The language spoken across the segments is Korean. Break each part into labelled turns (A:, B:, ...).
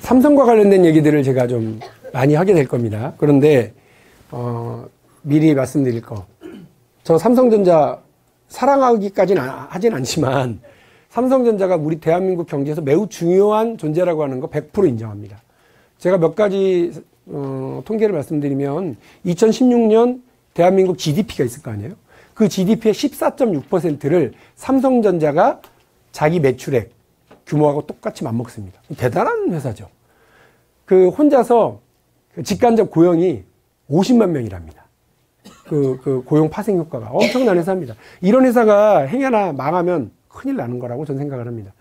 A: 삼성과 관련된 얘기들을 제가 좀 많이 하게 될 겁니다. 그런데 미리 말씀드릴 거, 저 삼성전자 사랑하기까지는 하진 않지만 삼성전자가 우리 대한민국 경제에서 매우 중요한 존재라고 하는 거 100% 인정합니다. 제가 몇 가지 통계를 말씀드리면 2016년 대한민국 GDP가 있을 거 아니에요. 그 GDP의 14.6%를 삼성전자가 자기 매출액 규모하고 똑같이 맞먹습니다. 대단한 회사죠. 그 혼자서 직간접 고용이 50만 명이랍니다. 그 고용 파생 효과가 엄청난 회사입니다. 이런 회사가 행여나 망하면 큰일 나는 거라고 저는 생각을 합니다.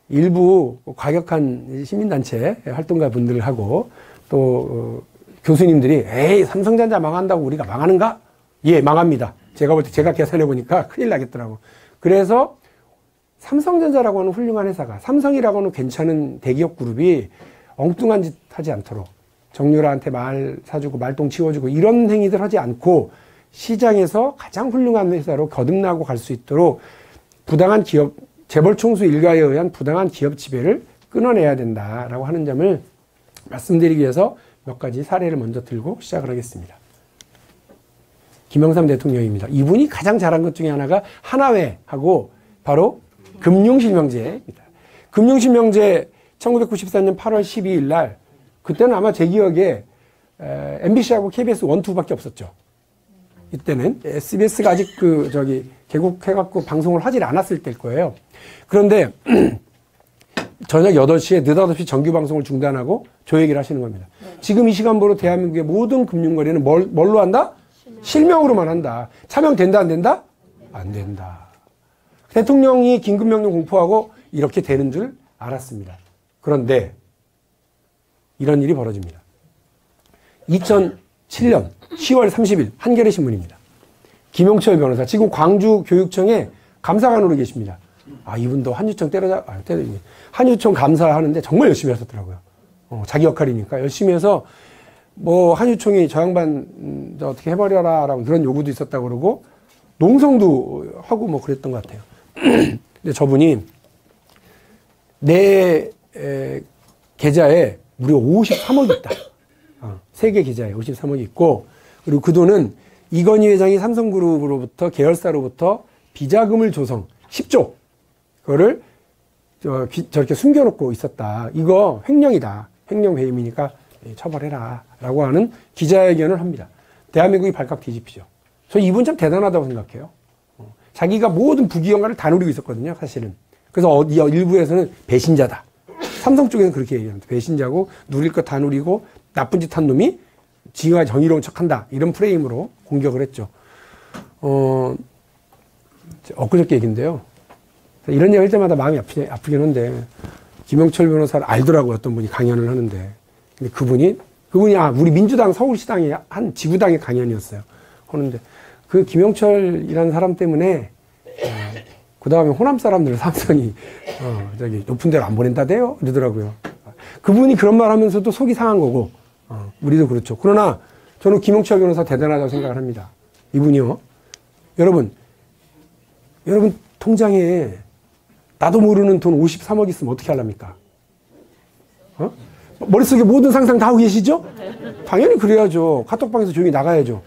A: 일부 과격한 시민단체 활동가 분들하고 또 교수님들이 에이 삼성전자 망한다고 우리가 망하는가? 예, 망합니다. 제가 볼 때 제가 계산해 보니까 큰일 나겠더라고. 그래서 삼성전자라고 하는 훌륭한 회사가, 삼성이라고 하는 괜찮은 대기업 그룹이 엉뚱한 짓 하지 않도록, 정유라한테 말 사주고 말똥 치워주고 이런 행위들 하지 않고 시장에서 가장 훌륭한 회사로 거듭나고 갈 수 있도록 부당한 기업, 재벌 총수 일가에 의한 부당한 기업 지배를 끊어내야 된다라고 하는 점을 말씀드리기 위해서 몇 가지 사례를 먼저 들고 시작을 하겠습니다. 김영삼 대통령입니다. 이분이 가장 잘한 것 중에 하나가 하나회하고 바로 금융실명제입니다. 금융실명제 1994년 8월 12일 날, 그때는 아마 제 기억에 MBC하고 KBS 1, 2밖에 없었죠. 이때는 SBS가 아직 개국해갖고 방송을 하질 않았을 때일 거예요. 그런데 저녁 8시에 느닷없이 정규 방송을 중단하고 조 얘기를 하시는 겁니다. 지금 이 시간부로 대한민국의 모든 금융거래는 뭘로 한다? 실명으로만 한다. 차명된다, 안 된다? 안 된다. 대통령이 긴급명령 공포하고 이렇게 되는 줄 알았습니다. 그런데 이런 일이 벌어집니다. 2007년 10월 30일 한겨레 신문입니다. 김용철 변호사, 지금 광주교육청에 감사관으로 계십니다. 아, 이분도 한유총 한유총 감사하는데 정말 열심히 하셨더라고요. 자기 역할이니까 열심히 해서 뭐 한유총이 저 양반 어떻게 해버려라 라고 그런 요구도 있었다고 그러고 농성도 하고 뭐 그랬던 것 같아요. 근데 저분이 내 계좌에 무려 53억이 있다. 세계 계좌에 53억이 있고, 그리고 그 돈은 이건희 회장이 삼성그룹으로부터 계열사로부터 비자금을 조성 10조 그거를 저렇게 숨겨놓고 있었다. 이거 횡령이다. 횡령 배임이니까 처벌해라 라고 하는 기자회견을 합니다. 대한민국이 발칵 뒤집히죠. 저 이분 참 대단하다고 생각해요. 자기가 모든 부귀영화를 다 누리고 있었거든요, 사실은. 그래서 일부에서는 배신자다. 삼성 쪽에는 그렇게 얘기합니다. 배신자고 누릴 거 다 누리고 나쁜 짓 한 놈이 지가 정의로운 척한다. 이런 프레임으로 공격을 했죠. 엊그저께 얘기인데요. 이런 얘기 할 때마다 마음이 아프긴 한데 김영철 변호사를 알더라고요. 어떤 분이 강연을 하는데. 근데 그분이 우리 민주당 서울시당의 한 지구당의 강연이었어요. 하는데 그 김영철이라는 사람 때문에 그 다음에 호남 사람들 삼성이 높은 데로 안 보낸다대요 이러더라고요. 그분이 그런 말 하면서도 속이 상한 거고 우리도 그렇죠. 그러나 저는 김영철 변호사 대단하다고 생각을 합니다. 이분이요. 여러분 통장에 나도 모르는 돈 53억 있으면 어떻게 하랍니까? 머릿속에 모든 상상 다 하고 계시죠? 당연히 그래야죠. 카톡방에서 조용히 나가야죠.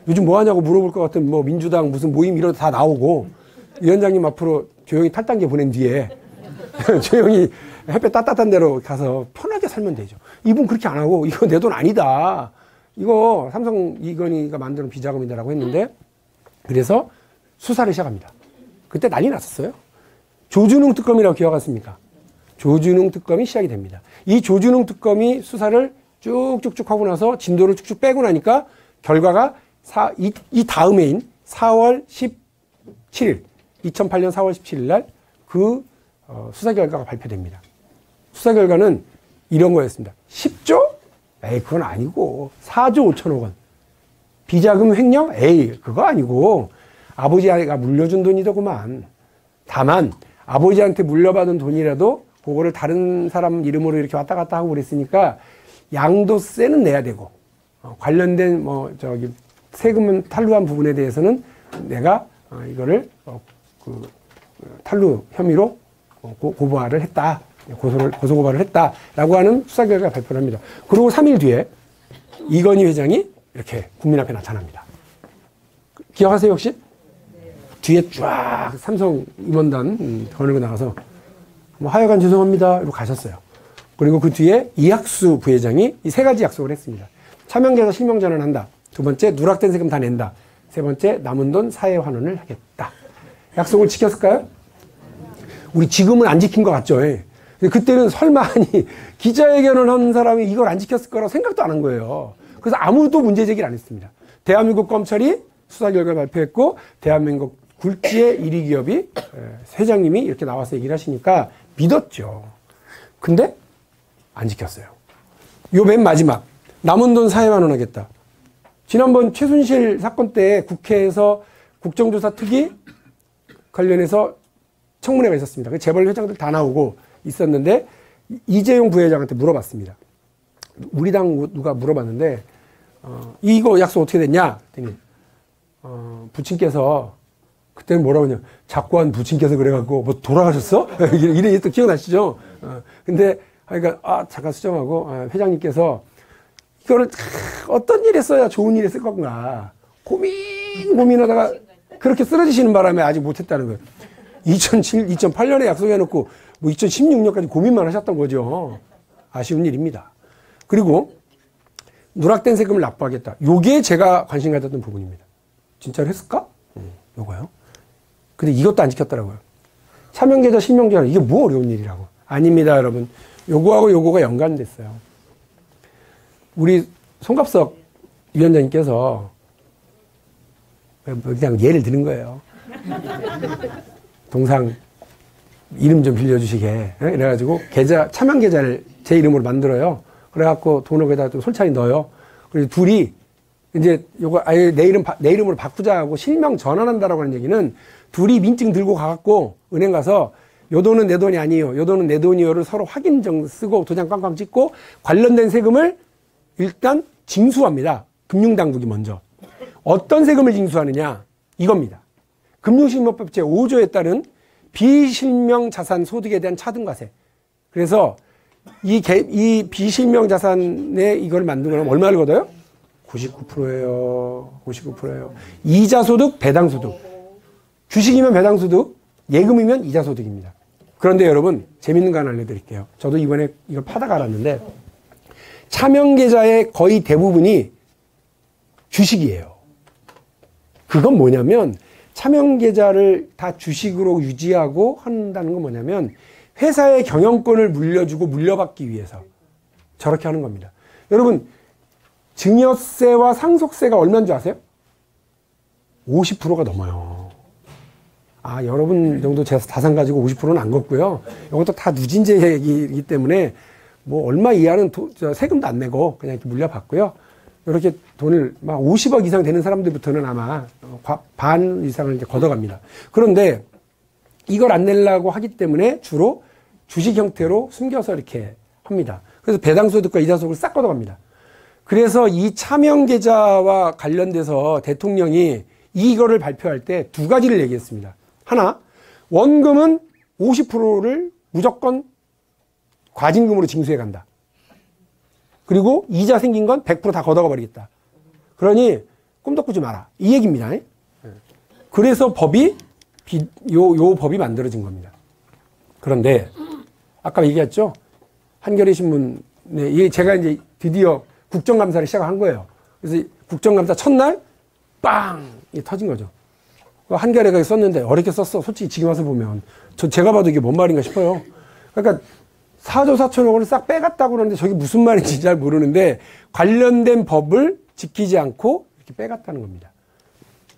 A: 요즘 뭐 하냐고 물어볼 것 같은 뭐 민주당 무슨 모임 이런 다 나오고 위원장님 앞으로 조용히 탈당계 보낸 뒤에 조용히 햇볕 따뜻한 데로 가서 편하게 살면 되죠. 이분 그렇게 안 하고 이거 내 돈 아니다. 이거 삼성 이건희가 만드는 비자금이다라고 했는데 그래서 수사를 시작합니다. 그때 난리 났었어요. 조준웅 특검이라고 기억하십니까? 조준웅 특검이 시작이 됩니다. 이 조준웅 특검이 수사를 쭉쭉쭉 하고 나서 진도를 쭉쭉 빼고 나니까 결과가 이 다음 해인 4월 17일, 2008년 4월 17일 날 그 수사 결과가 발표됩니다. 수사 결과는 이런 거였습니다. 10조? 에이, 그건 아니고 4조 5천억 원. 비자금 횡령? 에이, 그거 아니고 아버지가 물려준 돈이더구만. 다만 아버지한테 물려받은 돈이라도 그거를 다른 사람 이름으로 이렇게 왔다 갔다 하고 그랬으니까 양도세는 내야 되고 관련된 세금은 탈루한 부분에 대해서는 내가 이거를 탈루 혐의로 고발을 했다. 고소고발을 했다라고 하는 수사 결과 발표를 합니다. 그리고 3일 뒤에 이건희 회장이 이렇게 국민 앞에 나타납니다. 기억하세요 혹시? 뒤에 쫙 삼성 임원단 거느리고 나가서 뭐 하여간 죄송합니다 이러고 가셨어요. 그리고 그 뒤에 이학수 부회장이 이 세 가지 약속을 했습니다. 차명계좌 실명 전환한다. 두 번째 누락된 세금 다 낸다. 세 번째 남은 돈 사회 환원을 하겠다. 약속을 지켰을까요? 우리 지금은 안 지킨 것 같죠. 그때는 설마 아니 기자회견을 한 사람이 이걸 안 지켰을 거라고 생각도 안 한 거예요. 그래서 아무도 문제 제기를 안 했습니다. 대한민국 검찰이 수사 결과를 발표했고 대한민국 굴지의 1위 기업이 회장님이 이렇게 나와서 얘기를 하시니까 믿었죠. 근데 안 지켰어요. 요 맨 마지막 남은 돈 사회 환원하겠다. 지난번 최순실 사건 때 국회에서 국정조사 특위 관련해서 청문회가 있었습니다. 그 재벌 회장들 다 나오고 있었는데 이재용 부회장한테 물어봤습니다. 우리 당 누가 물어봤는데 이거 약속 어떻게 됐냐? 그랬더니 부친께서 그때는 뭐라고 하냐? 자꾸 한 부친께서 그래갖고 뭐 돌아가셨어? 이래 또 기억나시죠? 근데 그러니까 잠깐 수정하고 회장님께서 이거를 어떤 일에 써야 좋은 일에 쓸 건가 고민하다가 그렇게 쓰러지시는 바람에 아직 못했다는 거예요. 2008년에 약속해놓고 뭐 2016년까지 고민만 하셨던 거죠. 아쉬운 일입니다. 그리고 누락된 세금을 납부하겠다. 요게 제가 관심 가졌던 부분입니다. 진짜로 했을까? 요거요. 근데 이것도 안 지켰더라고요. 차명계좌 실명 전환 이게 뭐 어려운 일이라고. 아닙니다 여러분. 요거하고 요거가 연관됐어요. 우리 송갑석 위원장님께서 그냥 예를 드는 거예요. 동상 이름 좀 빌려주시게. 이래가지고 차명 계좌를 제 이름으로 만들어요. 그래갖고 돈을 거기다 좀 솔찬히 넣어요. 그래서 둘이 이제 요거 아예 내 이름으로 바꾸자고 실명 전환한다라고 하는 얘기는 둘이 민증 들고 가갖고 은행 가서 요 돈은 내 돈이 아니에요. 요 돈은 내 돈이요를 서로 확인증 쓰고 도장 꽝꽝 찍고 관련된 세금을 일단 징수합니다. 금융당국이 먼저. 어떤 세금을 징수하느냐? 이겁니다. 금융실명법 제5조에 따른 비실명 자산 소득에 대한 차등과세. 그래서 이 비실명 자산에 이걸 만든 거는 얼마를 걷어요? 99%예요. 99%예요. 이자 소득, 배당 소득. 주식이면 배당 소득, 예금이면 이자 소득입니다. 그런데 여러분 재밌는 거 하나 알려드릴게요. 저도 이번에 이걸 파다가 알았는데 차명 계좌의 거의 대부분이 주식이에요. 그건 뭐냐면 차명 계좌를 다 주식으로 유지하고 한다는 건 뭐냐면 회사의 경영권을 물려주고 물려받기 위해서 저렇게 하는 겁니다. 여러분 증여세와 상속세가 얼마인 줄 아세요? 50%가 넘어요. 여러분 정도 제 자산 가지고 50%는 안 걷고요. 이것도 다 누진제이기 때문에 뭐 얼마 이하는 세금도 안 내고 그냥 이렇게 물려받고요. 이렇게 돈을 막 50억 이상 되는 사람들부터는 아마 반 이상을 이제 걷어갑니다. 그런데 이걸 안 내려고 하기 때문에 주로 주식 형태로 숨겨서 이렇게 합니다. 그래서 배당소득과 이자소득을 싹 걷어갑니다. 그래서 이 차명계좌와 관련돼서 대통령이 이거를 발표할 때 두 가지를 얘기했습니다. 하나, 원금은 50%를 무조건 과징금으로 징수해 간다. 그리고 이자 생긴 건 100% 다 걷어가 버리겠다. 그러니 꿈도 꾸지 마라. 이 얘기입니다. 그래서 요 법이 만들어진 겁니다. 그런데 아까 얘기했죠? 한겨레 신문에 제가 이제 드디어 국정감사를 시작한 거예요. 그래서 국정감사 첫날 빵! 터진 거죠. 한겨레가 썼는데 어렵게 썼어. 솔직히 지금 와서 보면 제가 봐도 이게 뭔 말인가 싶어요. 그러니까 4조 4천억 원을 싹 빼갔다고 그러는데 저게 무슨 말인지 잘 모르는데 관련된 법을 지키지 않고 이렇게 빼갔다는 겁니다.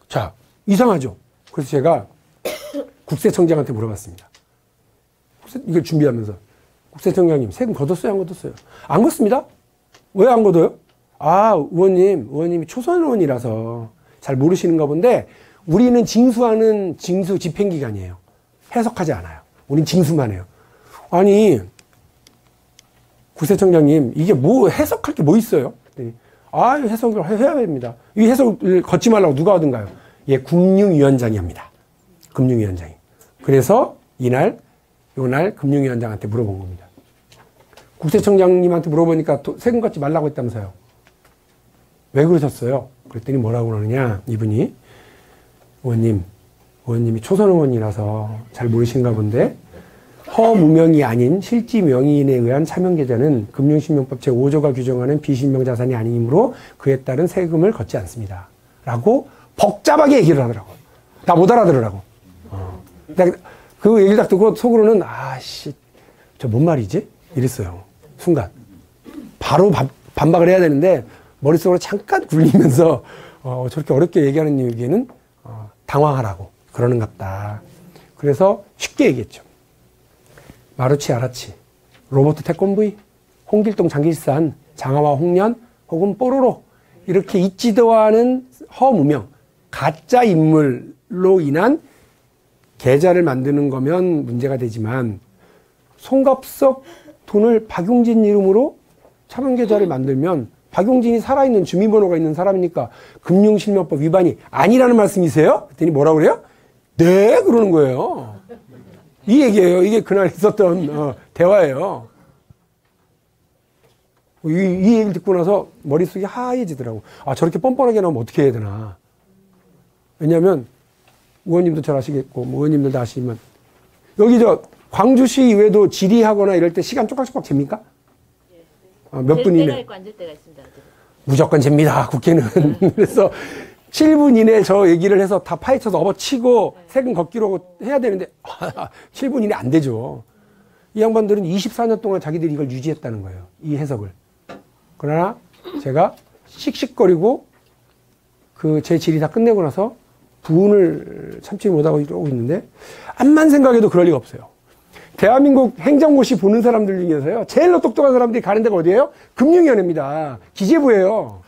A: 자, 이상하죠? 그래서 제가 국세청장한테 물어봤습니다. 이걸 준비하면서 국세청장님 세금 걷었어요? 안 걷었어요? 안 걷습니다. 왜 안 걷어요? 의원님이 초선 의원이라서 잘 모르시는가 본데 우리는 징수하는 징수 집행기관이에요. 해석하지 않아요. 우린 징수만 해요. 아니 국세청장님 이게 뭐 해석할 게 뭐 있어요? 해석을 해야 됩니다. 이 해석을 걷지 말라고 누가 하든가요? 금융위원장이 합니다. 금융위원장이. 그래서 이날 요날 금융위원장한테 물어본 겁니다. 국세청장님한테 물어보니까 세금 걷지 말라고 했다면서요. 왜 그러셨어요? 그랬더니 뭐라고 그러느냐, 이분이. 의원님이 초선 의원이라서 잘 모르신가 본데, 허무명이 아닌 실지 명의인에 의한 차명계좌는 금융실명법 제5조가 규정하는 비실명 자산이 아니므로 그에 따른 세금을 걷지 않습니다. 라고 복잡하게 얘기를 하더라고요. 나 못 알아들으라고. 그 얘기를 딱 듣고 속으로는, 아씨, 저 뭔 말이지? 이랬어요. 순간. 바로 반박을 해야 되는데, 머릿속으로 잠깐 굴리면서, 저렇게 어렵게 얘기하는 얘기는, 당황하라고. 그러는갑다. 그래서 쉽게 얘기했죠. 마루치 아라치, 로버트 태권브이, 홍길동 장길산, 장하와 홍련, 혹은 뽀로로 이렇게 있지도 않은 허무명, 가짜 인물로 인한 계좌를 만드는 거면 문제가 되지만 송갑석 돈을 박용진 이름으로 차명계좌를 만들면 박용진이 살아있는 주민번호가 있는 사람이니까 금융실명법 위반이 아니라는 말씀이세요? 그랬더니 뭐라고 그래요? 네, 그러는 거예요. 이 얘기예요. 이게 그날 있었던 대화예요. 이 얘기를 듣고 나서 머릿속이 하얘지더라고. 아, 저렇게 뻔뻔하게 나오면 어떻게 해야 되나. 왜냐하면 의원님도 잘 아시겠고 의원님들도 아시지만 여기 광주시 이외에도 질의하거나 이럴 때 시간 쪼깍쪼깍 잽니까? 몇 분 이내?
B: 때가 있고 앉을 때가 있습니다.
A: 무조건 잽니다. 국회는. 그래서 7분 이내 저 얘기를 해서 다 파헤쳐서 업어치고 세금 걷기로 해야 되는데 7분 이내 안 되죠. 이 양반들은 24년 동안 자기들이 이걸 유지했다는 거예요. 이 해석을. 그러나 제가 씩씩거리고 제 질의 다 끝내고 나서 부은을 참지 못하고 이러고 있는데 암만 생각해도 그럴 리가 없어요. 대한민국 행정고시 보는 사람들 중에서요. 제일로 똑똑한 사람들이 가는 데가 어디예요? 금융위원회입니다. 기재부예요.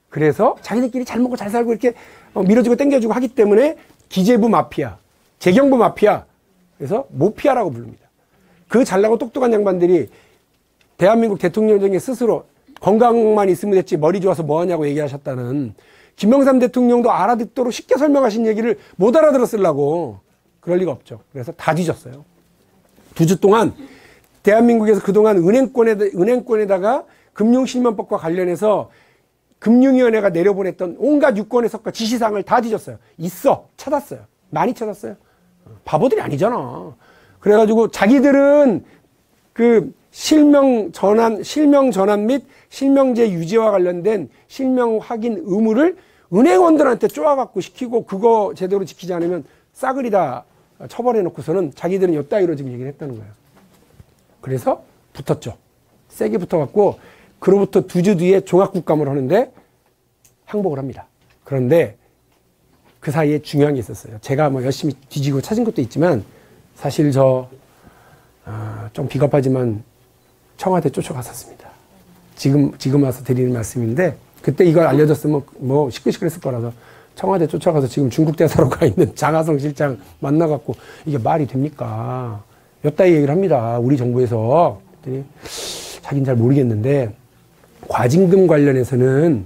A: 그래서 자기들끼리 잘 먹고 잘 살고 이렇게 밀어주고 땡겨주고 하기 때문에 기재부 마피아, 재경부 마피아, 그래서 모피아라고 부릅니다. 그 잘나고 똑똑한 양반들이 대한민국 대통령중에 스스로 건강만 있으면 됐지 머리 좋아서 뭐하냐고 얘기하셨다는 김영삼 대통령도 알아듣도록 쉽게 설명하신 얘기를 못 알아들었으려고. 그럴 리가 없죠. 그래서 다 뒤졌어요. 2주 동안 대한민국에서 그동안 은행권에다가 금융실명법과 관련해서 금융위원회가 내려보냈던 온갖 유권 해석과 지시사항을 다 뒤졌어요. 있어. 찾았어요. 많이 찾았어요. 바보들이 아니잖아. 그래가지고 자기들은 실명 전환 및 실명제 유지와 관련된 실명 확인 의무를 은행원들한테 쪼아갖고 시키고 그거 제대로 지키지 않으면 싸그리 다 처벌해 놓고서는 자기들은 요따위로 지금 얘기를 했다는 거예요. 그래서 붙었죠. 세게 붙어갖고 그로부터 2주 뒤에 종합국감을 하는데 항복을 합니다. 그런데 그 사이에 중요한 게 있었어요. 제가 열심히 뒤지고 찾은 것도 있지만 사실 좀 비겁하지만 청와대 쫓아갔었습니다. 지금 와서 드리는 말씀인데 그때 이걸 알려줬으면 시끌시끌했을 거라서 청와대 쫓아가서 지금 중국 대사로 가 있는 장하성 실장 만나갖고 이게 말이 됩니까? 엿다이 얘기를 합니다. 우리 정부에서. 그랬더니 자기는 잘 모르겠는데 과징금 관련해서는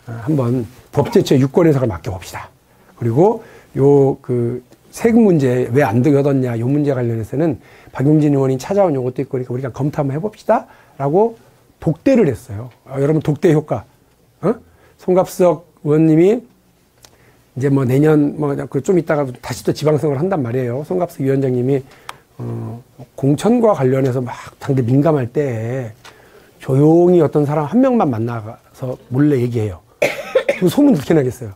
A: 한번 법제처 유권 해석을 맡겨봅시다. 그리고 세금 문제 왜 안 들여뒀냐 요 문제 관련해서는 박용진 의원이 찾아온 요것도 있고 그러니까 우리가 검토 한번 해봅시다. 라고 독대를 했어요. 여러분 독대 효과. 송갑석 의원님이 이제 내년 좀 있다가 다시 또 지방선거를 한단 말이에요. 송갑석 위원장님이 공천과 관련해서 막 당대 민감할 때 조용히 어떤 사람 한 명만 만나서 몰래 얘기해요. 그 소문 듣게 나겠어요.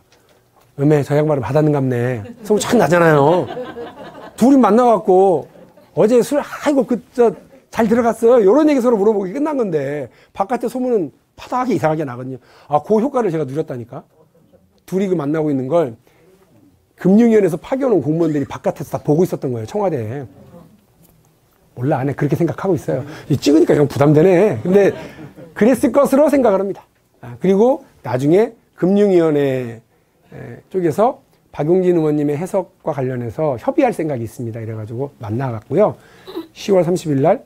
A: 음에 저 양반을 받았는갑네. 소문 참 나잖아요. 둘이 만나갖고 어제 술 아이고 잘 들어갔어요. 이런 얘기 서로 물어보기 끝난 건데 바깥에 소문은 파다하게 이상하게 나거든요. 그 효과를 제가 누렸다니까. 둘이 만나고 있는 걸 금융위원회에서 파견온 공무원들이 바깥에서 다 보고 있었던 거예요. 청와대에. 몰라 안 해. 그렇게 생각하고 있어요. 찍으니까 그냥 부담되네. 근데 그랬을 것으로 생각을 합니다. 그리고 나중에 금융위원회 쪽에서 박용진 의원님의 해석과 관련해서 협의할 생각이 있습니다. 이래가지고 만나갔고요. 10월 30일 날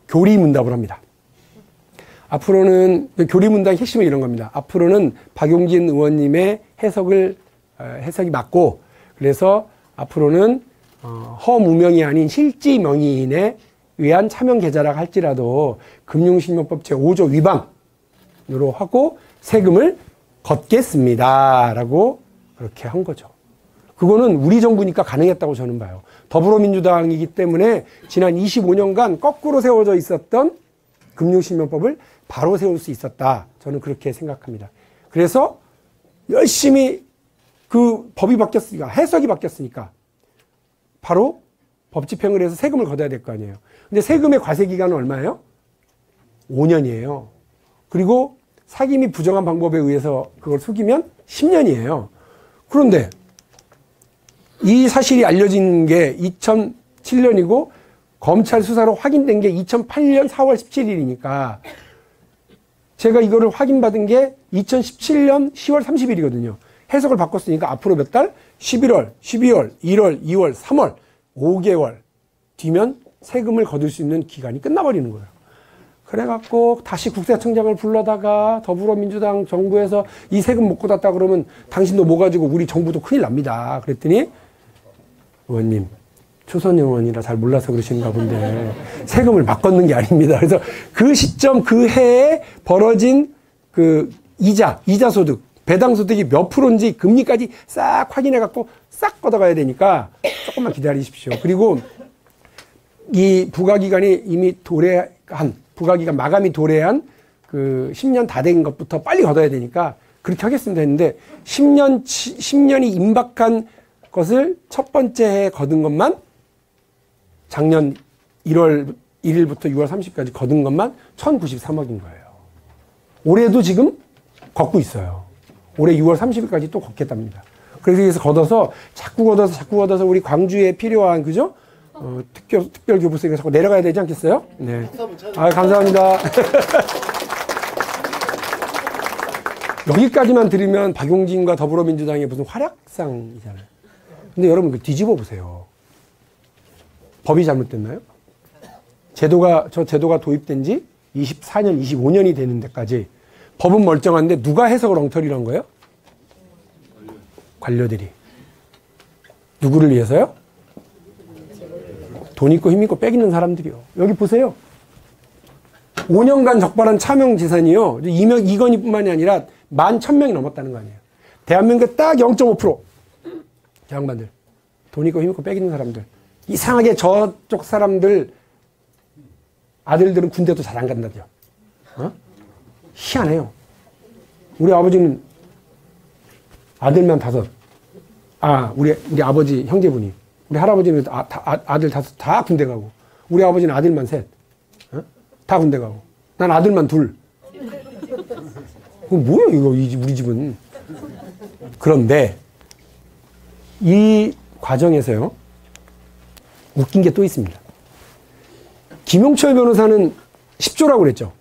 A: 교리문답을 합니다. 앞으로는 교리문답의 핵심은 이런 겁니다. 앞으로는 박용진 의원님의 해석이 맞고 그래서 앞으로는 허무명이 아닌 실지 명의인에 의한 차명 계좌라 할지라도 금융실명법 제5조 위반으로 하고 세금을 걷겠습니다. 라고 그렇게 한 거죠. 그거는 우리 정부니까 가능했다고 저는 봐요. 더불어민주당이기 때문에 지난 25년간 거꾸로 세워져 있었던 금융실명법을 바로 세울 수 있었다. 저는 그렇게 생각합니다. 그래서 열심히 그 법이 바뀌었으니까, 해석이 바뀌었으니까 바로 법 집행을 해서 세금을 걷어야 될 거 아니에요. 근데 세금의 과세 기간은 얼마예요? 5년이에요. 그리고 사기 및 부정한 방법에 의해서 그걸 속이면 10년이에요. 그런데 이 사실이 알려진 게 2007년이고 검찰 수사로 확인된 게 2008년 4월 17일이니까 제가 이거를 확인받은 게 2017년 10월 30일이거든요. 해석을 바꿨으니까 앞으로 몇 달? 11월, 12월, 1월, 2월, 3월, 5개월 뒤면 세금을 거둘 수 있는 기간이 끝나버리는 거예요. 그래갖고 다시 국세청장을 불러다가 더불어민주당 정부에서 이 세금 못 걷었다 그러면 당신도 뭐 가지고 우리 정부도 큰일 납니다. 그랬더니 의원님, 초선 의원이라 잘 몰라서 그러시는가 본데 세금을 막 걷는 게 아닙니다. 그래서 그 시점 그 해에 벌어진 그 이자 소득, 배당 소득이 몇 프로인지 금리까지 싹 확인해 갖고 싹 걷어가야 되니까 조금만 기다리십시오. 그리고 이 부과기간이 이미 부과기간 마감이 도래한 그 10년 다 된 것부터 빨리 걷어야 되니까 그렇게 하겠습니다 했는데 10년이 임박한 것을 첫 번째 해에 거둔 것만 작년 1월 1일부터 6월 30일까지 거둔 것만 1,093억인 거예요. 올해도 지금 걷고 있어요. 올해 6월 30일까지 또 걷겠답니다. 그래서 걷어서 자꾸 걷어서 우리 광주에 필요한 그죠? 특별 교부세가 자꾸 내려가야 되지 않겠어요? 네. 아, 감사합니다. 여기까지만 들으면 박용진과 더불어민주당의 무슨 활약상이잖아요. 근데 여러분 그 뒤집어 보세요. 법이 잘못됐나요? 저 제도가 도입된 지 24년, 25년이 되는 데까지 법은 멀쩡한데 누가 해석을 엉터리로 한 거예요? 관료들이. 누구를 위해서요? 돈 있고 힘 있고 빽 있는 사람들이요. 여기 보세요. 5년간 적발한 차명 재산이요. 이건희뿐만이 아니라 11,000명이 넘었다는 거 아니에요. 대한민국에 딱 0.5%. 양반들. 돈 있고 힘 있고 빽 있는 사람들. 이상하게 저쪽 사람들 아들들은 군대도 잘 안 간다죠. 희한해요. 우리 아버지는 아들만 5. 우리 아버지 형제분이. 우리 할아버지는 아들 5 다 군대 가고. 우리 아버지는 아들만 3. 다 군대 가고. 난 아들만 2. 뭐야 이거 우리 집은. 그런데 이 과정에서요. 웃긴 게 또 있습니다. 김용철 변호사는 10조라고 그랬죠.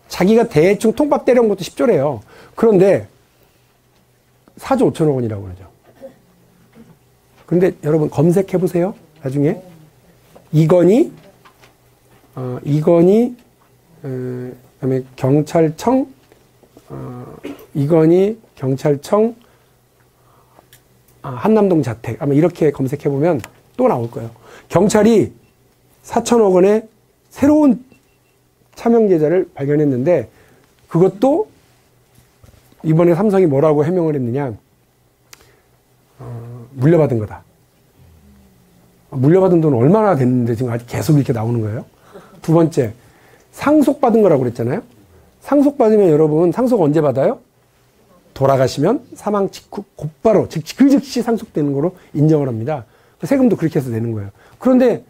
A: 자기가 대충 통밥 때려온 것도 10조래요. 그런데 4조 5천억 원이라고 그러죠. 그런데 여러분 검색해 보세요. 나중에 이건희 그다음에 경찰청 이건희 경찰청 한남동 자택 아마 이렇게 검색해 보면 또 나올 거예요. 경찰이 4천억 원의 새로운 차명 계좌를 발견했는데 그것도 이번에 삼성이 뭐라고 해명을 했느냐. 물려받은 거다. 물려받은 돈은 얼마나 됐는데 지금 아직 계속 이렇게 나오는 거예요. 두 번째, 상속받은 거라고 그랬잖아요. 상속받으면 여러분 상속 언제 받아요? 돌아가시면 사망 직후 곧바로 그 즉시 상속되는 거로 인정을 합니다. 세금도 그렇게 해서 내는 거예요. 그런데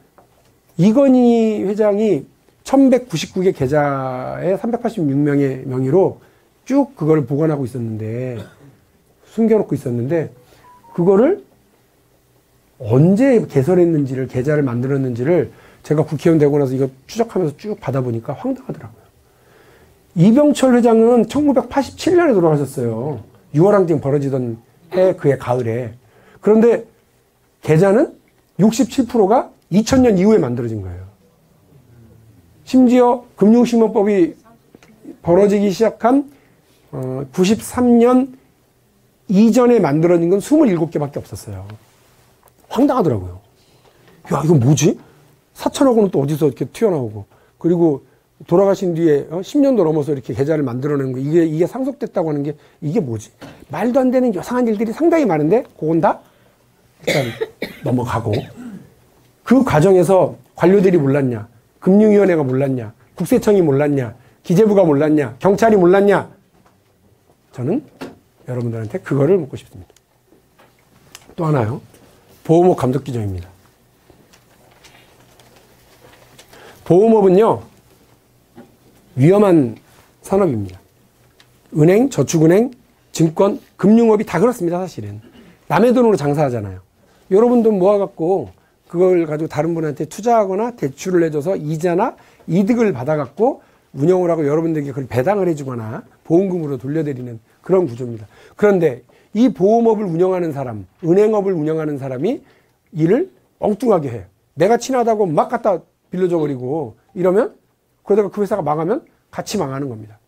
A: 이건희 회장이 1199개 계좌에 386명의 명의로 쭉 그걸 보관하고 있었는데 숨겨놓고 있었는데 그거를 언제 개설했는지를 계좌를 만들었는지를 제가 국회의원 되고 나서 이거 추적하면서 쭉 받아보니까 황당하더라고요. 이병철 회장은 1987년에 돌아가셨어요. 유월항쟁 벌어지던 그해 가을에. 그런데 계좌는 67%가 2000년 이후에 만들어진 거예요. 심지어 금융실명법이 벌어지기 시작한 93년 이전에 만들어진 건 27개밖에 없었어요. 황당하더라고요. 야, 이거 뭐지? 4천억 원은 또 어디서 이렇게 튀어나오고. 그리고 돌아가신 뒤에 10년도 넘어서 이렇게 계좌를 만들어내는 거. 이게 상속됐다고 하는 게 이게 뭐지? 말도 안 되는 이상한 일들이 상당히 많은데 그건 다 일단 넘어가고. 그 과정에서 관료들이 몰랐냐? 금융위원회가 몰랐냐? 국세청이 몰랐냐? 기재부가 몰랐냐? 경찰이 몰랐냐? 저는 여러분들한테 그거를 묻고 싶습니다. 또 하나요. 보험업 감독 규정입니다. 보험업은요, 위험한 산업입니다. 은행, 저축은행, 증권, 금융업이 다 그렇습니다, 사실은. 남의 돈으로 장사하잖아요. 여러분 돈 모아갖고 그걸 가지고 다른 분한테 투자하거나 대출을 해줘서 이자나 이득을 받아갖고 운영을 하고 여러분들에게 그걸 배당을 해주거나 보험금으로 돌려드리는 그런 구조입니다. 그런데 이 보험업을 운영하는 사람, 은행업을 운영하는 사람이 일을 엉뚱하게 해요. 내가 친하다고 막 갖다 빌려줘 버리고 이러면 그러다가 그 회사가 망하면 같이 망하는 겁니다.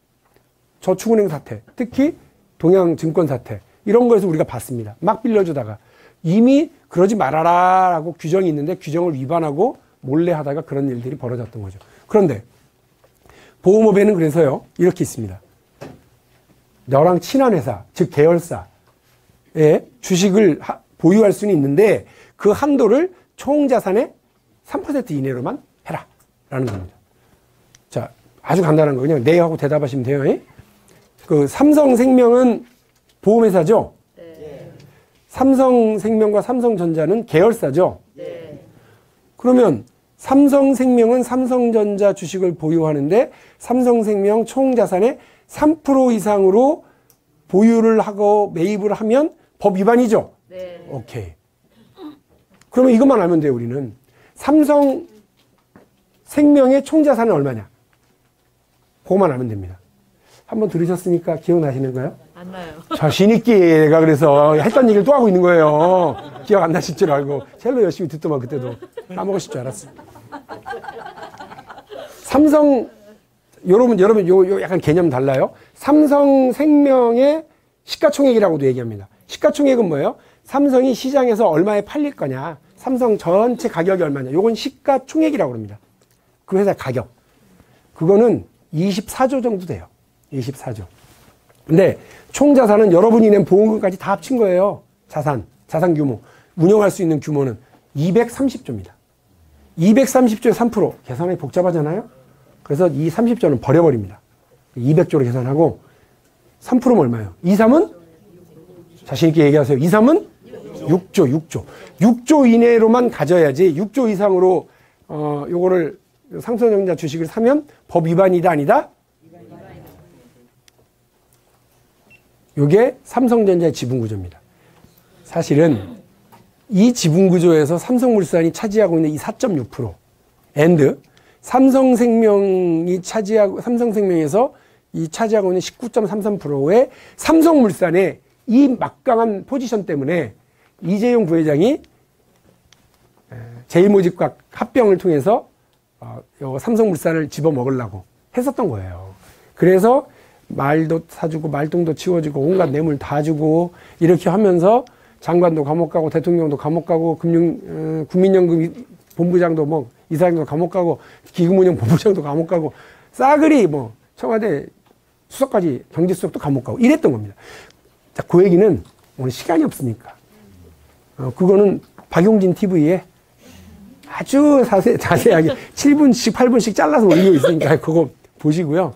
A: 저축은행 사태, 특히 동양증권 사태 이런 거에서 우리가 봤습니다. 막 빌려주다가 이미 그러지 말아라 라고 규정이 있는데 규정을 위반하고 몰래 하다가 그런 일들이 벌어졌던 거죠. 그런데 보험업에는 그래서요 이렇게 있습니다. 너랑 친한 회사, 즉 계열사의 주식을 보유할 수는 있는데 그 한도를 총 자산의 3% 이내로만 해라 라는 겁니다. 자, 아주 간단한 거 그냥 네 하고 대답하시면 돼요. 그 삼성생명은 보험회사죠? 네. 삼성생명과 삼성전자는 계열사죠? 네. 그러면 삼성생명은 삼성전자 주식을 보유하는데 삼성생명 총 자산의 3% 이상으로 보유를 하고 매입을 하면 법 위반이죠? 네. 오케이. 그러면 이것만 알면 돼요, 우리는. 삼성생명의 총 자산은 얼마냐? 그것만 알면 됩니다. 한번 들으셨으니까 기억나시는가요? 안 나요. 자신있게 내가 그래서 했던 얘기를 또 하고 있는 거예요. 기억 안 나실 줄 알고. 첼로 열심히 듣더만 그때도 까먹으실 줄 알았어요. 삼성, 여러분, 요 약간 개념 달라요. 삼성생명의 시가총액이라고도 얘기합니다. 시가총액은 뭐예요? 삼성이 시장에서 얼마에 팔릴 거냐. 삼성 전체 가격이 얼마냐. 요건 시가총액이라고 합니다. 그 회사 가격. 그거는 24조 정도 돼요. 24조. 근데 총 자산은 여러분이 낸 보험금까지 다 합친 거예요. 자산 규모. 운영할 수 있는 규모는 230조입니다. 230조에 3%. 계산이 복잡하잖아요. 그래서 이 30조는 버려버립니다. 200조로 계산하고 3%면 얼마예요? 2, 3은? 자신있게 얘기하세요. 2, 3은? 6조. 6조 이내로만 가져야지 6조 이상으로 요거를 삼성전자 주식을 사면 법 위반이다 아니다? 요게 삼성전자의 지분구조입니다. 사실은 이 지분구조에서 삼성물산이 차지하고 있는 이 4.6% and 삼성생명에서 이 차지하고 있는 19.33%의 삼성물산의 이 막강한 포지션 때문에 이재용 부회장이 제1모집과 합병을 통해서 삼성물산을 집어먹으려고 했었던 거예요. 그래서 말도 사주고 말똥도 치워주고 온갖 뇌물 다 주고 이렇게 하면서 장관도 감옥 가고 대통령도 감옥 가고 국민연금 본부장도 뭐 이사장도 감옥 가고 기금운용 본부장도 감옥 가고 싸그리 뭐 청와대 수석까지 경제수석도 감옥 가고 이랬던 겁니다. 자, 그 얘기는 오늘 시간이 없으니까 그거는 박용진 TV에 아주 자세하게 7분씩 8분씩 잘라서 올리고 있으니까 그거 보시고요.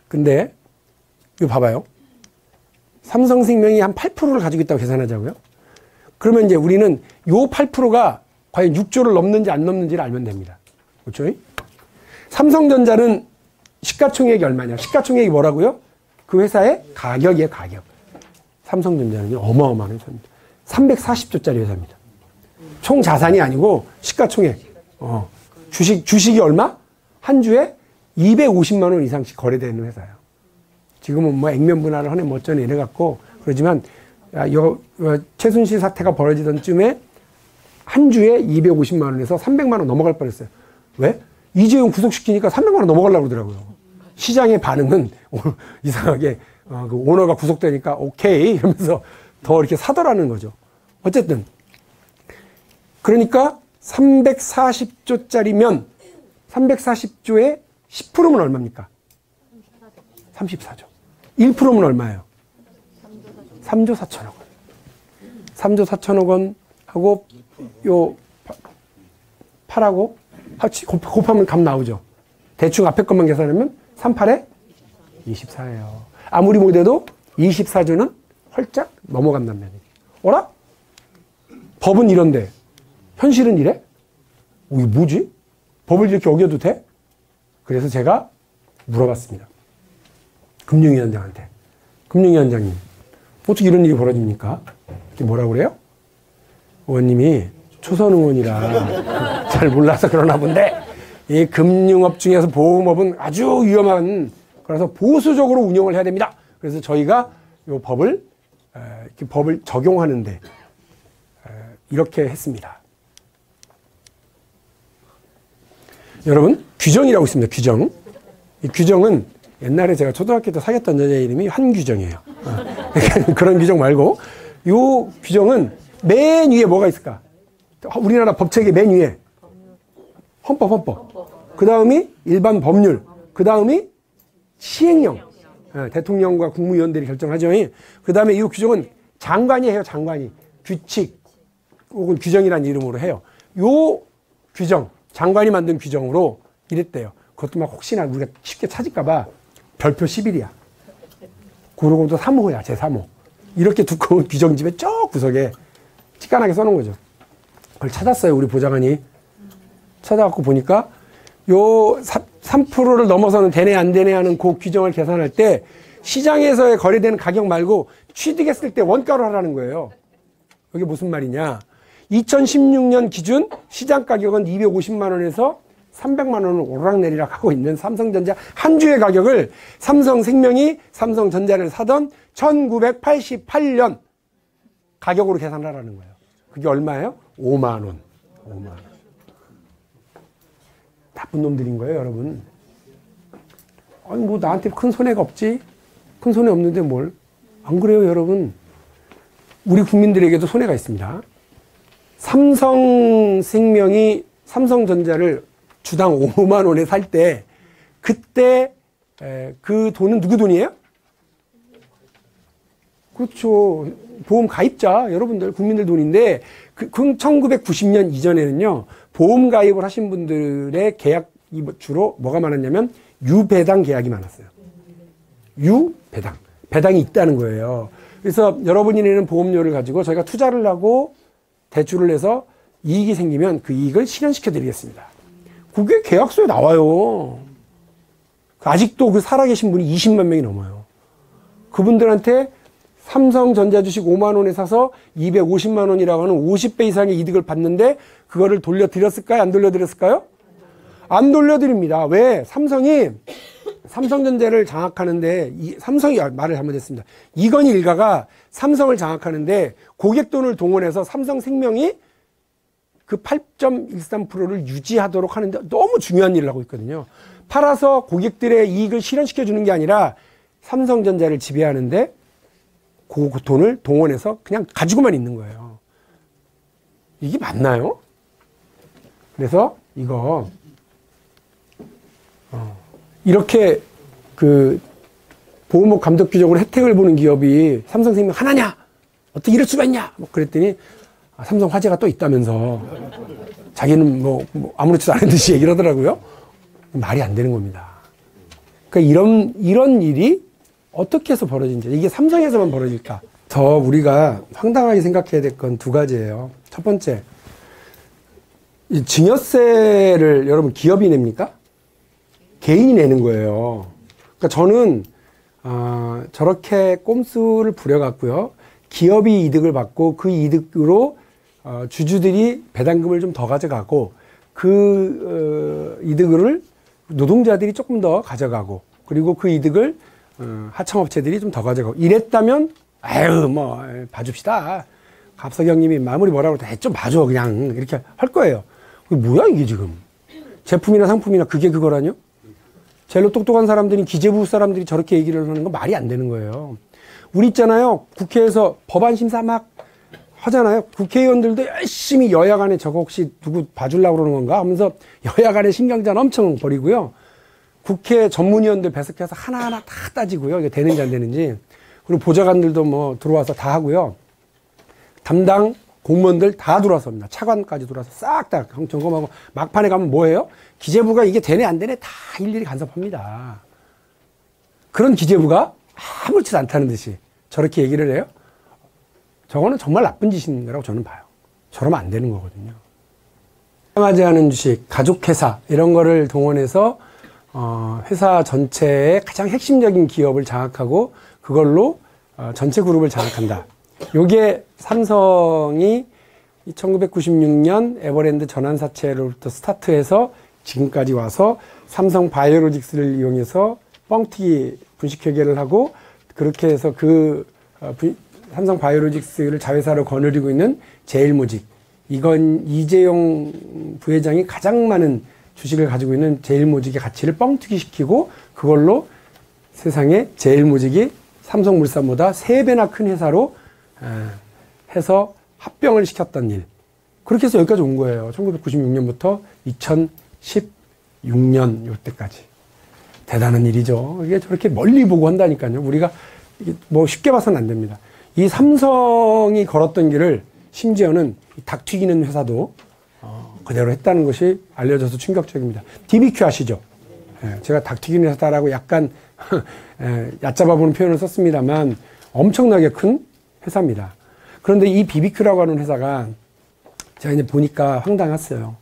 A: 근데 이거 봐봐요. 삼성생명이 한 8%를 가지고 있다고 계산하자고요. 그러면 이제 우리는 요 8%가 과연 6조를 넘는지 안 넘는지를 알면 됩니다. 그렇죠? 삼성전자는 시가총액이 얼마냐? 시가총액이 뭐라고요? 그 회사의 가격이에요, 가격. 삼성전자는 어마어마한 회사입니다. 340조짜리 회사입니다. 총 자산이 아니고 시가총액. 주식이 얼마? 한 주에 250만 원 이상씩 거래되는 회사예요. 지금은 뭐 액면 분할을 하네 뭐 어쩌네 이래갖고 그러지만 최순실 사태가 벌어지던 쯤에 한 주에 250만 원에서 300만 원 넘어갈 뻔했어요. 왜? 이재용 구속시키니까 300만 원 넘어가려고 그러더라고요. 시장의 반응은 이상하게 그 오너가 구속되니까 오케이 이러면서 더 이렇게 사더라는 거죠. 어쨌든 그러니까 340조짜리면 340조의 10%면 얼마입니까? 34조. 1%면 얼마예요? 3조 4천억 원. 3조 4천억 원 하고 요 8하고 곱하면 값 나오죠. 대충 앞에 것만 계산하면 38에 24예요. 아무리 못해도 24조는 헐짝 넘어간단 말이에요. 어라? 법은 이런데 현실은 이래? 이게 뭐지? 법을 이렇게 어겨도 돼? 그래서 제가 물어봤습니다. 금융위원장한테. 금융위원장님, 어떻게 이런 일이 벌어집니까? 뭐라고 그래요? 의원님이 초선 의원이라 잘 몰라서 그러나 본데, 이 금융업 중에서 보험업은 아주 위험한, 그래서 보수적으로 운영을 해야 됩니다. 그래서 저희가 이 법을 적용하는데 이렇게 했습니다. 여러분, 규정이라고 있습니다. 규정. 이 규정은 옛날에 제가 초등학교 때 사귀었던 여자 이름이 한규정이에요. 그런 규정 말고, 이 규정은 맨 위에 뭐가 있을까? 우리나라 법책의 맨 위에 헌법. 그 다음이 일반 법률. 그 다음이 시행령. 대통령과 국무위원들이 결정하죠. 그 다음에 이 규정은 장관이 해요. 장관이. 규칙 혹은 규정이라는 이름으로 해요. 요 규정, 장관이 만든 규정으로 이랬대요. 그것도 막 혹시나 우리가 쉽게 찾을까봐 별표 11이야. 그러고 또 3호야. 제3호. 이렇게 두꺼운 규정집에 쭉 구석에 찌깐하게 써놓은 거죠. 그걸 찾았어요. 우리 보좌관이. 찾아갖고 보니까 요 3%를 넘어서는 되네 안 되네 하는 그 규정을 계산할 때 시장에서 거래되는 가격 말고 취득했을 때 원가로 하라는 거예요. 이게 무슨 말이냐. 2016년 기준 시장 가격은 250만 원에서 300만 원을 오르락내리락 하고 있는 삼성전자 한 주의 가격을 삼성생명이 삼성전자를 사던 1988년 가격으로 계산하라는 거예요. 그게 얼마예요? 5만 원. 5만 원. 나쁜 놈들인 거예요, 여러분. 아니, 뭐 나한테 큰 손해가 없지? 큰 손해 없는데 뭘? 안 그래요, 여러분? 우리 국민들에게도 손해가 있습니다. 삼성생명이 삼성전자를 주당 5만 원에 살 때, 그때 그 돈은 누구 돈이에요? 그렇죠. 보험 가입자, 여러분들, 국민들 돈인데, 1990년 이전에는요, 보험 가입을 하신 분들의 계약이 주로 뭐가 많았냐면, 유배당 계약이 많았어요. 유배당. 배당이 있다는 거예요. 그래서 여러분이 내는 보험료를 가지고 저희가 투자를 하고 대출을 해서 이익이 생기면 그 이익을 실현시켜 드리겠습니다. 그게 계약서에 나와요. 아직도 그 살아계신 분이 20만 명이 넘어요. 그분들한테 삼성전자 주식 5만 원에 사서 250만 원이라고 하는 50배 이상의 이득을 받는데 그거를 돌려드렸을까요? 안 돌려드렸을까요? 안 돌려드립니다. 왜? 삼성이 삼성전자를 장악하는데 삼성이 말을 잘못했습니다. 이건희 일가가 삼성을 장악하는데 고객 돈을 동원해서 삼성생명이 그 8.13%를 유지하도록 하는데 너무 중요한 일을 하고 있거든요. 팔아서 고객들의 이익을 실현시켜 주는 게 아니라 삼성전자를 지배하는데 그 돈을 동원해서 그냥 가지고만 있는 거예요. 이게 맞나요? 그래서 이거 이렇게 그 보험업 감독 규정으로 혜택을 보는 기업이 삼성생명 하나냐? 어떻게 이럴 수가 있냐? 뭐 그랬더니 삼성 화재가 또 있다면서 자기는 뭐 아무렇지도 않은 듯이 얘기를 하더라고요. 말이 안 되는 겁니다. 그러니까 이런 일이 어떻게 해서 벌어진지, 이게 삼성에서만 벌어질까? 더 우리가 황당하게 생각해야 될 건 두 가지예요. 첫 번째, 이 증여세를 여러분 기업이 냅니까? 개인이 내는 거예요. 그러니까 저는 저렇게 꼼수를 부려갖고요, 기업이 이득을 받고 그 이득으로 주주들이 배당금을 좀 더 가져가고 그 이득을 노동자들이 조금 더 가져가고 그리고 그 이득을 하청업체들이 좀 더 가져가고 이랬다면 아유 뭐 봐줍시다. 갑석영님이 마무리 뭐라고 해 좀 봐줘 그냥 이렇게 할 거예요. 뭐야 이게 지금 제품이나 상품이나 그게 그거라뇨? 제일로 똑똑한 사람들이 기재부 사람들이 저렇게 얘기를 하는 건 말이 안 되는 거예요. 우리 있잖아요. 국회에서 법안 심사 막 하잖아요. 국회의원들도 열심히 여야 간에 저거 혹시 누구 봐주려고 그러는 건가 하면서 여야 간에 신경전 엄청 벌이고요. 국회 전문위원들 배석해서 하나하나 다 따지고요. 이게 되는지 안 되는지. 그리고 보좌관들도 뭐 들어와서 다 하고요. 담당 공무원들 다 들어와서 합니다. 차관까지 들어와서 싹 다 점검하고 막판에 가면 뭐예요? 기재부가 이게 되네 안 되네 다 일일이 간섭합니다. 그런 기재부가 아무렇지도 않다는 듯이 저렇게 얘기를 해요? 저거는 정말 나쁜 짓인 거라고 저는 봐요. 저러면 안 되는 거거든요. 사용하지 않은 주식, 가족회사 이런 거를 동원해서 회사 전체의 가장 핵심적인 기업을 장악하고 그걸로 전체 그룹을 장악한다. 요게 삼성이 1996년 에버랜드 전환사채로부터 스타트해서 지금까지 와서 삼성 바이오로직스를 이용해서 뻥튀기 분식회계를 하고 그렇게 해서 삼성 바이오로직스를 자회사로 거느리고 있는 제일모직. 이건 이재용 부회장이 가장 많은 주식을 가지고 있는 제일모직의 가치를 뻥튀기 시키고 그걸로 세상에 제일모직이 삼성물산보다 3배나 큰 회사로 해서 합병을 시켰던 일. 그렇게 해서 여기까지 온 거예요. 1996년부터 2016년 요때까지. 대단한 일이죠. 이게 저렇게 멀리 보고 한다니까요. 우리가 뭐 쉽게 봐서는 안 됩니다. 이 삼성이 걸었던 길을 심지어는 닭 튀기는 회사도 그대로 했다는 것이 알려져서 충격적입니다. BBQ 아시죠? 제가 닭 튀기는 회사라고 약간 얕잡아보는 표현을 썼습니다만 엄청나게 큰 회사입니다. 그런데 이 BBQ라고 하는 회사가 제가 이제 보니까 황당했어요.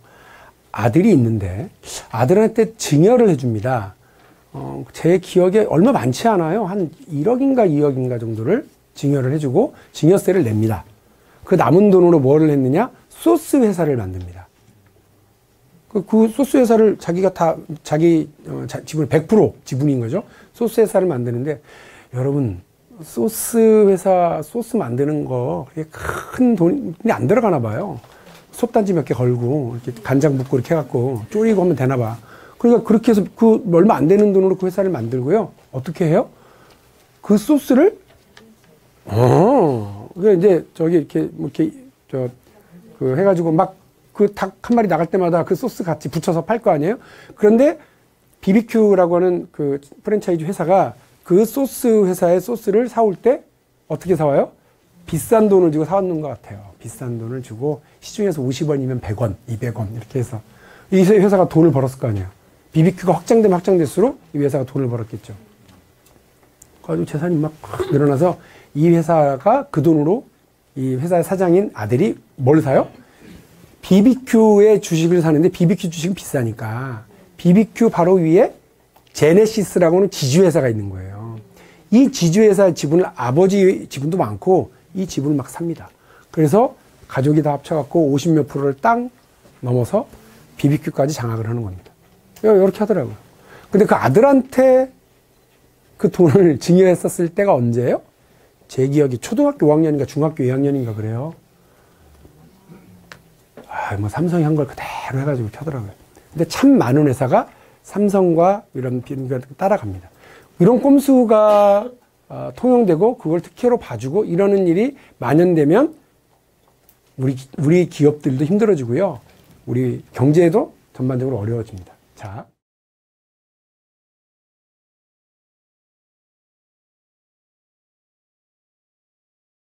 A: 아들이 있는데 아들한테 증여를 해줍니다. 제 기억에 얼마 많지 않아요. 한 1억인가 2억인가 정도를 증여를 해주고 증여세를 냅니다. 그 남은 돈으로 뭐를 했느냐? 소스 회사를 만듭니다. 그 소스 회사를 자기가 다 자기 지분 100% 지분인 거죠. 소스 회사를 만드는데 여러분 소스 회사 소스 만드는 거 그렇게 큰 돈이 안 들어가나 봐요. 솥단지 몇 개 걸고 이렇게 간장 붓고 이렇게 해갖고 졸이고 하면 되나 봐. 그러니까 그렇게 해서 그 얼마 안 되는 돈으로 그 회사를 만들고요. 어떻게 해요? 그 소스를 그 이제 저기 이렇게 뭐 이렇게 그 해가지고 막 그 닭 한 마리 나갈 때마다 그 소스 같이 붙여서 팔 거 아니에요? 그런데 BBQ라고 하는 그 프랜차이즈 회사가 그 소스 회사의 소스를 사올 때 어떻게 사와요? 비싼 돈을 주고 사왔는 것 같아요. 비싼 돈을 주고 시중에서 50원이면 100원, 200원 이렇게 해서 이 회사가 돈을 벌었을 거 아니에요. BBQ가 확장되면 확장될수록 이 회사가 돈을 벌었겠죠. 그래가지고 재산이 막 늘어나서 이 회사가 그 돈으로 이 회사의 사장인 아들이 뭘 사요? BBQ의 주식을 사는데 BBQ 주식은 비싸니까 BBQ 바로 위에 제네시스라고 하는 지주회사가 있는 거예요. 이 지주회사의 지분을 아버지 지분도 많고 이 지분을 막 삽니다. 그래서 가족이 다 합쳐갖고 50몇 %를 땅 넘어서 BBQ까지 장악을 하는 겁니다. 이렇게 하더라고요. 근데 그 아들한테 그 돈을 증여했었을 때가 언제예요? 제 기억이 초등학교 5학년인가 중학교 2학년인가 그래요. 뭐 삼성이 한 걸 그대로 해가지고 켜더라고요. 근데 참 많은 회사가 삼성과 이런 비슷하게 따라갑니다. 이런 꼼수가 통용되고 그걸 특혜로 봐주고 이러는 일이 만연되면 우리 기업들도 힘들어지고요. 우리 경제도 전반적으로 어려워집니다. 자.